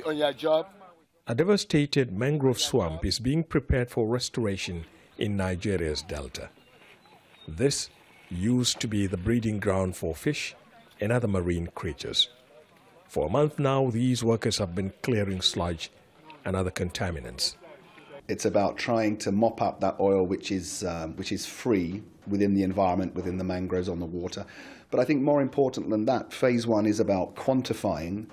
on your job. A devastated mangrove swamp is being prepared for restoration in Nigeria's delta. This used to be the breeding ground for fish and other marine creatures. For a month now, these workers have been clearing sludge and other contaminants. It's about trying to mop up that oil which is free within the environment, within the mangroves, on the water. But I think more important than that, phase one is about quantifying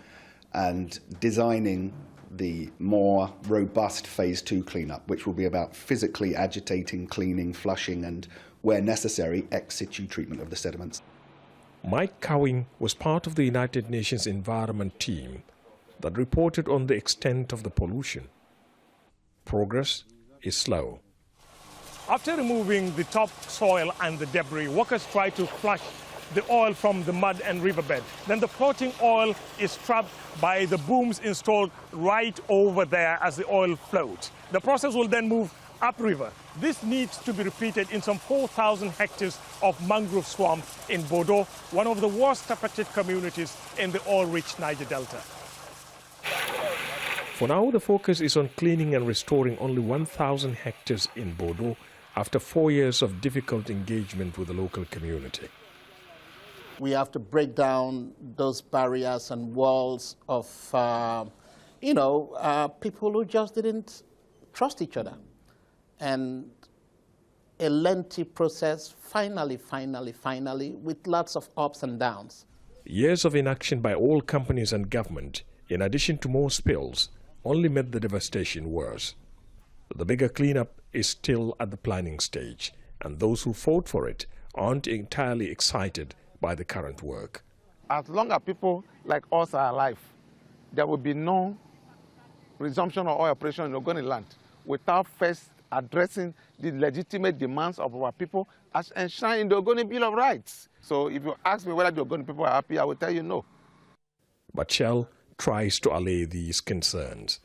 and designing the more robust phase two cleanup, which will be about physically agitating, cleaning, flushing, and where necessary, ex situ treatment of the sediments. Mike Cowing was part of the United Nations Environment team that reported on the extent of the pollution. Progress is slow. After removing the topsoil and the debris, workers try to flush the oil from the mud and riverbed. Then the floating oil is trapped by the booms installed right over there as the oil floats. The process will then move upriver. This needs to be repeated in some 4,000 hectares of mangrove swamp in Bodo, one of the worst affected communities in the oil-rich Niger Delta. For now, the focus is on cleaning and restoring only 1,000 hectares in Bodo after 4 years of difficult engagement with the local community. We have to break down those barriers and walls of, people who just didn't trust each other. And a lengthy process, finally, with lots of ups and downs. Years of inaction by all companies and government, in addition to more spills, only made the devastation worse. The bigger cleanup is still at the planning stage, and those who fought for it aren't entirely excited by the current work. As long as people like us are alive, there will be no resumption of oil operation in Ogoni land without first addressing the legitimate demands of our people as enshrined in the Ogoni Bill of Rights. So if you ask me whether the Ogoni people are happy, I will tell you no. But Shell tries to allay these concerns.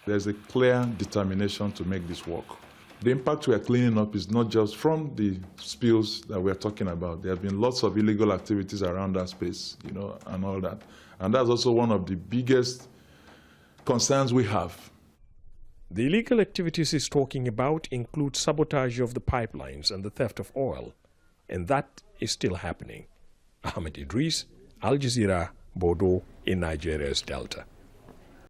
There's a clear determination to make this work. The impact we are cleaning up is not just from the spills that we are talking about. There have been lots of illegal activities around that space, and all that. And that's also one of the biggest concerns we have. The illegal activities he's talking about include sabotage of the pipelines and the theft of oil, and that is still happening. Ahmed Idris, Al Jazeera, Bodo in Nigeria's Delta.